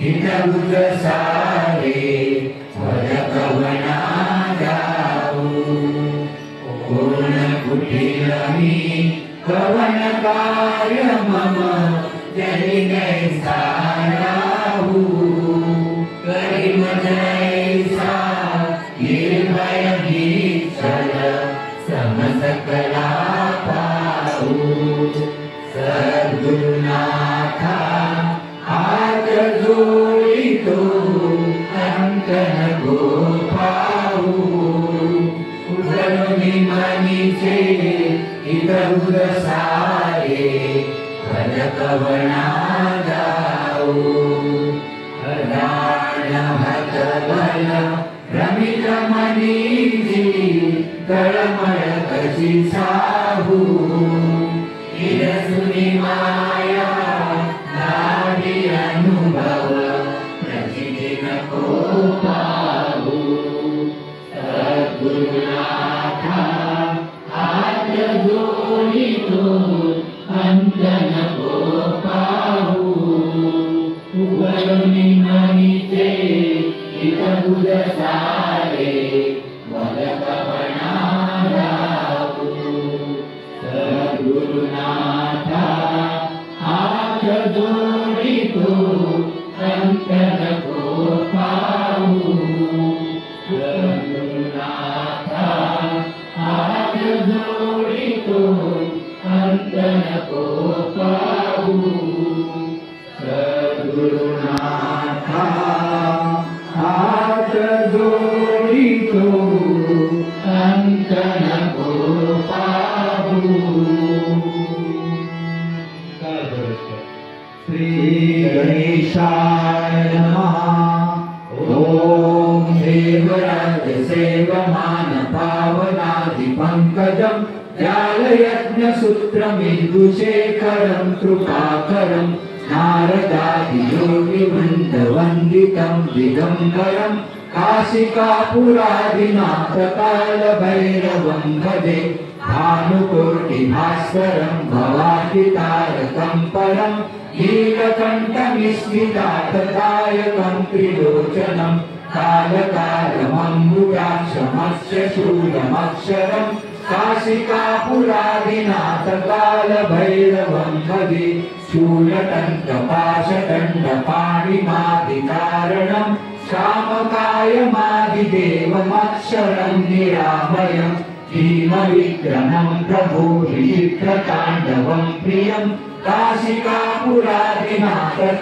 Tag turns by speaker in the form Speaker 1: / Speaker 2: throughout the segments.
Speaker 1: हितबुध सारे वरकवना जाऊ पूर्ण कुटीरमी कवन कार्य मम जनि नैसा राहू करी मजैसा निर्भय निश्चल समसकला पाऊ सद्गुरुनाथा हात जोडितो अंकन गोपाऊ उदरुनी मनीचे हितबुध सारे भजकवना जाऊ हराण हतबल रमित मनीजी तळमळ कशी साहू हिरसुनी माया नाडी अनुभव प्रचिती नको पाहू सद्गुरुनाथा हात जोडितो अंत नको पाहू उघडून मनीचे हितबुध सारे वरकवना जाऊ सद्गुरुनाथा हात जोडितो अंत नको पाहू सद्गुरुनाथा हात जोडितो अंत नको पाहू सद्गुरुनाथा हात जोडितो अंत नको पाहू श्री गणेशाय नमः ओम देवराज सेवमान पावनादि पंकजं व्यालयज्ञ सूत्रमिन्दुशेखरं कृपाकरं नारदादि योगी वृन्दवन्दितं दिगम्बरं काशिकापुरादिनाथ कालभैरवं भजे भानुकोटिभास्करं भवादितारकं परं नीलकण्ठमिस्मितातदायकं त्रिलोचनं कालकालमम्बुजाक्षमस्य शूलमक्षरं काशिकापुरादिनाथ कालभैरवं भजे शूलटङ्कपाशदण्डपाणिमादिकारणं श्यामकायमादिदेवमक्षरं निरामयं भीमविक्रमं प्रभो विचित्रताण्डवं प्रियं काशिकापुरादिनाथ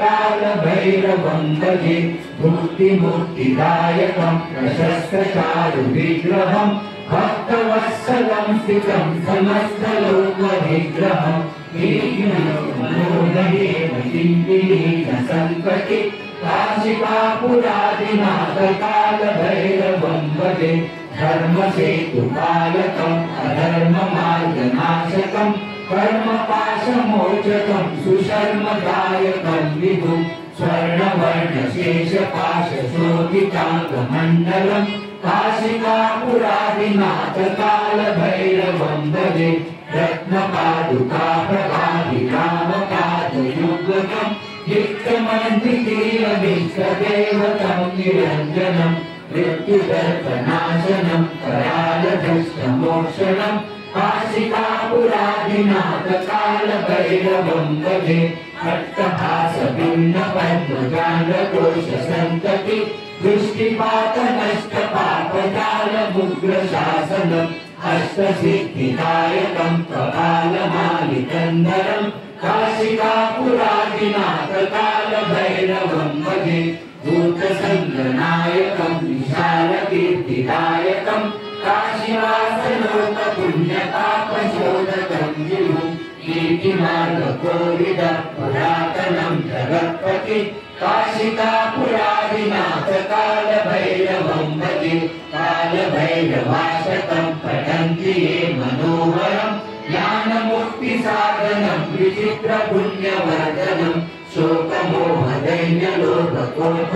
Speaker 1: कालभैरवं भजे मुक्तिमुक्तिदायकं प्रशस्तचारुविग्रहं भक्तवत्सलं स्थितं समस्तलोकविग्रहं संकटे काशिकापुरादिनाथ कालभैरवं भजे धर्मसेतुपालकं अधर्ममार्गनाशकं कर्मपाशमोचकं सुशर्मदायकं विभुं स्वर्णवर्णशेषपाशशोभिताङ्गमण्डलं काशिकापुरादिनाथ कालभैरवं भजे रत्नपादुकाप्रभाविकामपादयुग्मं युक्तमन्त्रितीरमिष्टदेवतं निरञ्जनं मृत्युदर्पनाशनं करालभ्रष्टमोक्षणं काशिकापुरादिनाथ कालभैरवं भजे अट्टहासभिन्नपद्मजालकोशसन्तति दृष्टिपातनष्टपापजालमुग्रशासनम् अष्टसिद्धिदायकं कपालमालिकन्दरं काशिकापुरादिनाथ कालभैरवं भजे भूतसङ्गनायकं विशालकीर्तिदायकं काशीवासलोकपुण्यपापशोधकं विभुं कीर्तिमार्गकोविदं पुरातनं जगत्पति काशिकापुरादिनाथ कालभैरवं भजे कालभैरवाशकं पठन्ति ये मनोहरं ज्ञानमुक्तिसाधनं विचित्रपुण्यवर्धनं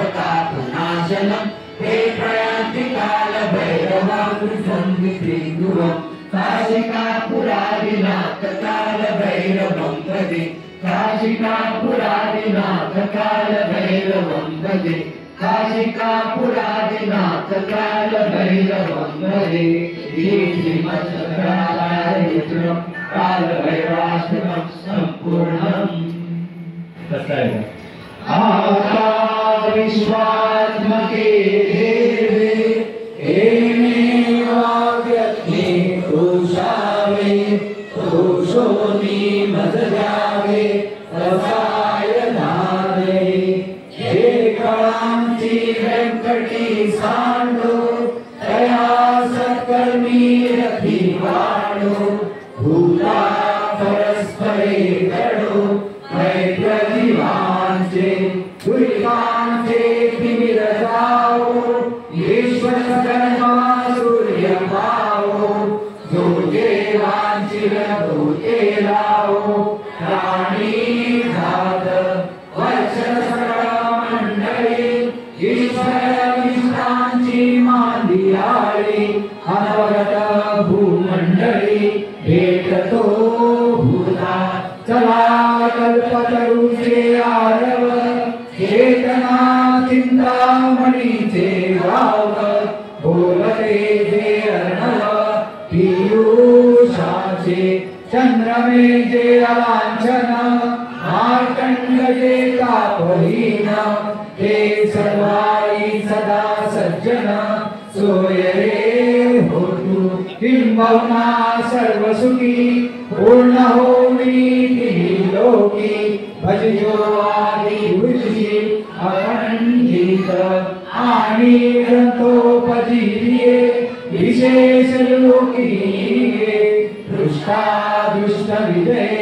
Speaker 1: शोकमोहदैन्यलोभकोपतापनाशनं हे प्रयान्ति कालभैरवाकृसन्निधिन्दुवं काशिकापुरादिनाथ कालभैरवं भजे काशिकापुरादिनाथ कालभैरवं भजे काशिकापुरादिनाथ कालभैरवं भजे श्रीमत्सकलालयित्रं कालभैरवाष्टकं सम्पूर्णम्। आता विश्वात्मके देवे हेमेवाग्यग्ने पुरुषावे पुरुषोऽनि मदजावे रसायनादे हे कांची वेंकटी सांडो तया सत्कर्मी रथिवाणो भूता परस्परे गडो मैत्रजीवांचे दुरितांचे तिमिरजाओ ईश्वर जन्मा सूर्य पाओ जो देवांची रघुते लाओ प्राणी घात वचन सकळ मंडळी ईश्वर विश्रांची मांदियाळी अनवरत भूमंडळी भेटतो भूता चला कल्पतरुचे आरव चेतना चिंतामणीचे गाव बोलते जे अर्णव पीयूषाचे चंद्रमे जे अलांछन मार्कंड जे तापहीन ते सर्वाई सदा सज्जन सोय रे होतु किंबहुना सर्वसुखी पूर्ण होवी लोकी भजयो आदि ऋषी अखंडित आणि ग्रंथोपजीविये विशेष लोकीये दृष्टादुष्ट विजय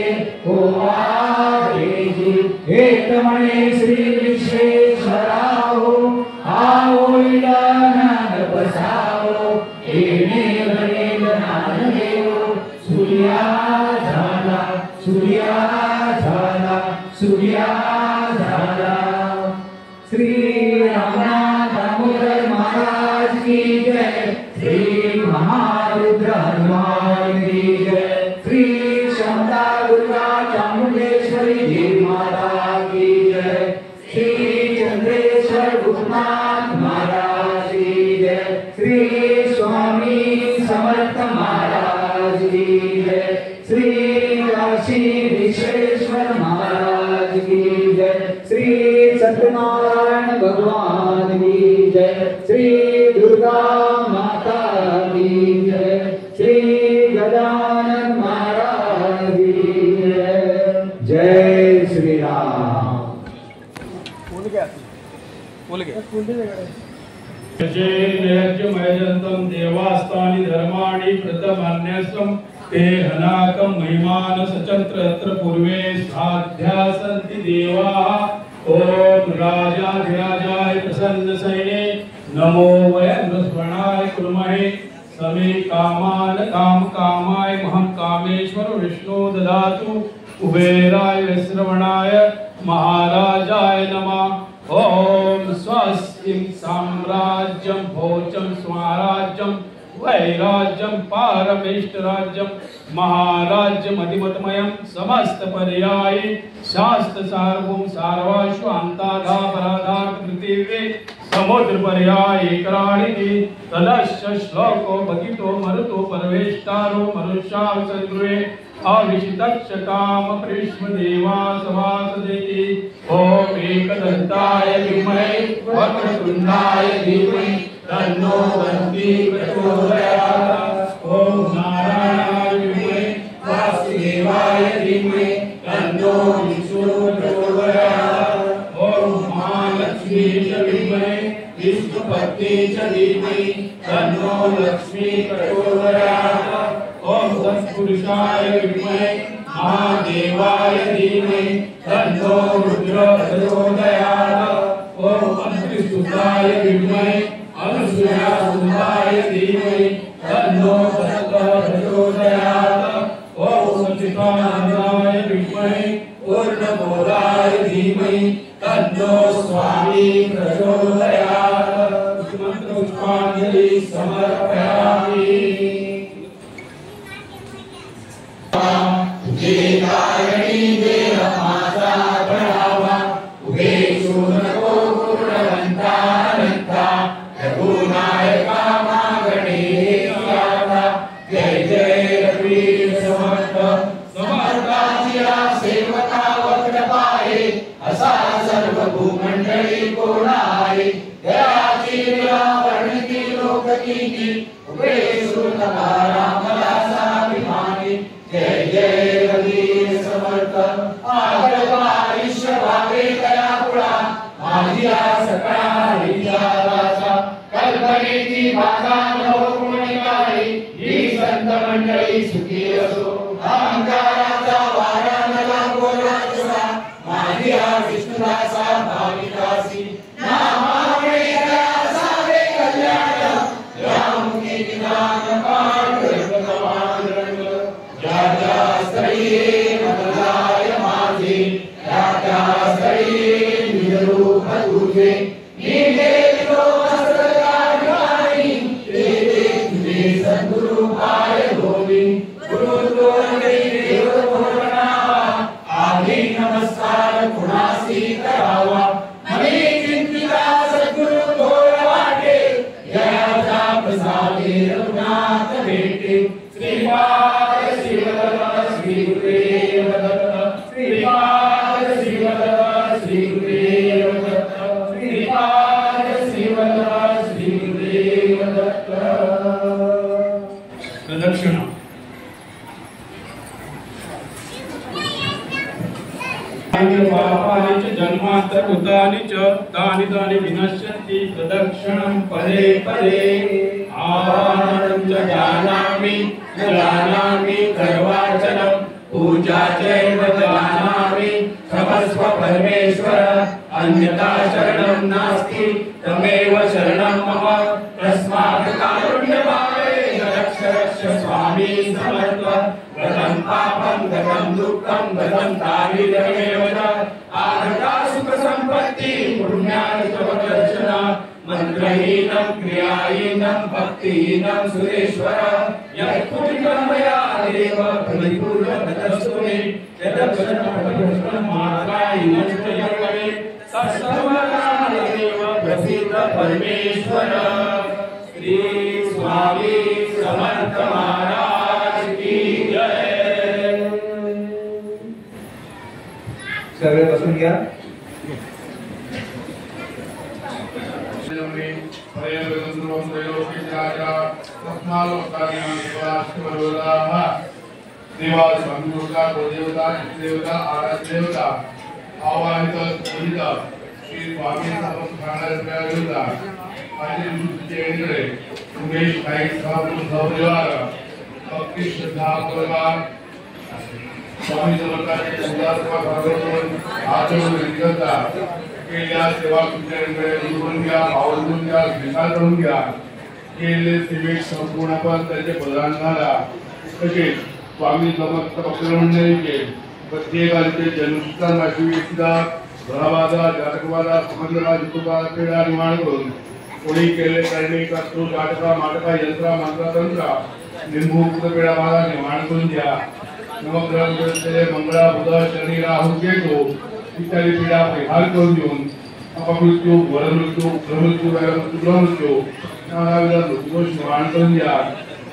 Speaker 1: होवारेजी हेतमणे श्री विश्वेश्वराहो आओइला नाग बसाओ हेने गणेल नागदेव सूर्या झाला सूर्या झाला सूर्या झाला। श्री रामनाथ दामोदर महाराज की जय श्री महारुद्र हनुमान की जय श्री शांता दुर्गा चामुंडेश्वरी देवी माता की जय श्री चंद्रेश्वर भूतनाथ महाराज की जय श्री स्वामी समर्थ महाराज की जय श्री काशी विश्वेश्वर महाराज की जय श्री सत्यनारायण भगवान की जय श्री दुर्गा माता की जय श्री गजानन महाराज की जय। जय श्री राम।
Speaker 2: यज्ञमयजन्तं देवास्तानि धर्माणि प्रतमान्यस्तं ते हनाकं महिमान सचंत्र पूर्वे साध्या सन्ति देवाः। ओम राजाधिराजाय प्रसन्नसैने नमो वयं स्मरणाय कुर्महे समे कामान कामकामाय महं कामेश्वर विष्णु ददातु कुबेराय श्रवणाय महाराजाय नमः। ओम स्वस्ति साम्राज्यं भोजं स्वराज्यं वैराज्यं पारमेष्टराज्यं महाराज्यं अधिमतमयं समस्त पर्यायी शास्त्र सार्वभौम सार्वाश्वान्ताधा पराधा कृतिवे समुद्र पर्यायी कराणि तदस्य श्लोको भगितो मरुतो परवेष्टारो मनुष्या संगृहे अविशितक्ष काम प्रीष्म देवा सवासदेति। ओम एकदन्ताय विद्महे वक्रतुण्डाय धीमहि तन्नो दन्ति प्रचोदयात्। ओम नारायणाय विद्महे वासुदेवाय धीमहि तन्नो विष्णुः प्रचोदयात्। ओम महालक्ष्मी च विद्महे विष्णुपत्नी च धीमहि तन्नो लक्ष्मी प्रचोदयात्। ओम तत्पुरुषाय विद्महे महादेवाय धीमहि तन्नो रुद्रः प्रचोदयात्। ओम अग्निसुताय विद्महे अनुसूयासुताय धीमहि तन्नो सत्तः प्रचोदयात्। ओम सच्चिदानन्दाय विद्महे पूर्णबोधाय धीमहि तन्नो स्वामी प्रचोदयात्। मंत्रपुष्पाञ्जलि समर्पयामि।
Speaker 1: कारिणी देव माता बढ़ावा उगे शूर को पूर्ण रामदासाभिमानी जय जय रघुवीर समर्थ आगळपा आयुष्य भावे कयापुळा माझिया सकळा हरिचाराचा कल्पनेची बाधा नवकोणी काही ही संत मंडळी सुखी असो अहंकाराचा वारा नला बोला तुला माझिया विष्णुदासा भाविकासी नामामुळे सारे कल्याण यामुखी निदान पांडुरंग ज्या ज्या स्थळी मनलाय माझे त्या त्या स्थळी निरूप तुझे नीले सद्गुरु पाय होवी गुरु देव आधी नमस्कार कुणासी करावा मनी चिंतिता सद्गुरु थोर वाटे जयाचा प्रसादे रघुनाथ भेटे श्रीपाद श्रीवल्लभ श्री गुरुदेव दत्त श्रीपाद श्रीवल्लभ श्री गुरुदेव दत्त श्रीपाद श्रीवल्लभ श्री गुरुदेव दत्त
Speaker 2: प्रदक्षिणा पापानि च जन्मान्तरकृतानि च तानि तानि विनश्यन्ति प्रदक्षिणं पदे पदे आवाहनं च जानामि न जानामि कर्वाचनं पूजा चैव जानामि क्षमस्व परमेश्वर अन्यथा शरणं नास्ति तमेव शरणं मम तस्मात् कारुण्यभावेन रक्ष रक्ष स्वामी समर्थ गतं पापं गतं दुःखं गतं ताविदमेव च आगता सुख सम्पत्ति पुण्यानि तवदर्शना मंत्रहीनं क्रियाहीनं भक्तिहीनं सुरेश्वर यत्पुण्यं मया देव परिपूर्णतस्तु मे यदक्षरं मात्राहीनं च यत्कवे सत्सर्वकालदेव प्रसीद परमेश्वर श्री स्वामी समर्थ महाराज की जय।
Speaker 1: सर्व बसून घ्या।
Speaker 2: देवा संयुक्ता गोदेवता देवता आराध्य देवता आवाहित पूजित श्री स्वामी समर्थ देवता आदि विष्णुचेंद्रे उमेश भाई साहब सौदेवार भक्ति श्रद्धा पूर्वक स्वामी समर्थांचे सुधारवा भगवंत आचरण विद्यता केल्या सेवा कुठे उरून घ्या आवडून घ्या विचार करून घ्या केले सेवेत संपूर्ण पण त्याचे प्रदान झाला तसेच स्वामी समर्थ भक्तमंडळीचे प्रत्येकाचे जन्मस्थान आशीर्वादा भरावादा जातकवादा संबंधला जितुका क्रीडा निर्माण करून कोणी केले करणे करतो जातका माटका यंत्रा मंत्र तंत्र निंबू पेढा बाधा निर्माण करून द्या नवग्रह मंगळा बुध शनी राहू केतू इत्यादी पीडा परिहार करून देऊन अपमृत्यू वरमृत्यू प्रमृत्यू गृहमृत्यू दोष निर्माण करून द्या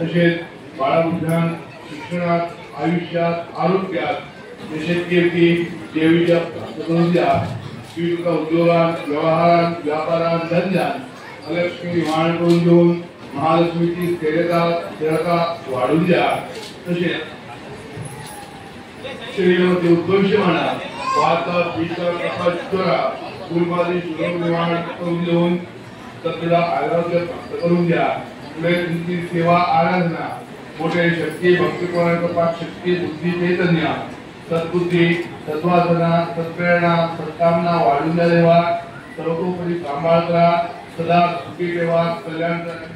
Speaker 2: तसेच बाळबुद्ध्यान शिक्षणात आयुष्यात आरोग्यात यशस्वी देवीच्या करून द्या विविध उद्योगात व्यवहारात व्यापारात धंद्यात अलक्ष्मी निर्माण करून देऊन महालक्ष्मीची स्थिरता वाढून द्या तसेच शरीरामध्ये उद्भवशी म्हणा वाता पित्त कफ ज्वरा फुलबाजी शुभ निर्माण करून देऊन सत्तेला आरोग्य प्राप्त करून द्या तुमची सेवा आराधना मोठे शक्ती भक्तिपूर्ण पाठ शक्ती बुद्धी चैतन्य सद्बुद्धी सद्वासना सत्प्रेरणा सत्कामना वाढून द्या देवा सर्वतोपरी सांभाळ करा सदा सुखी ठेवा कल्याण करा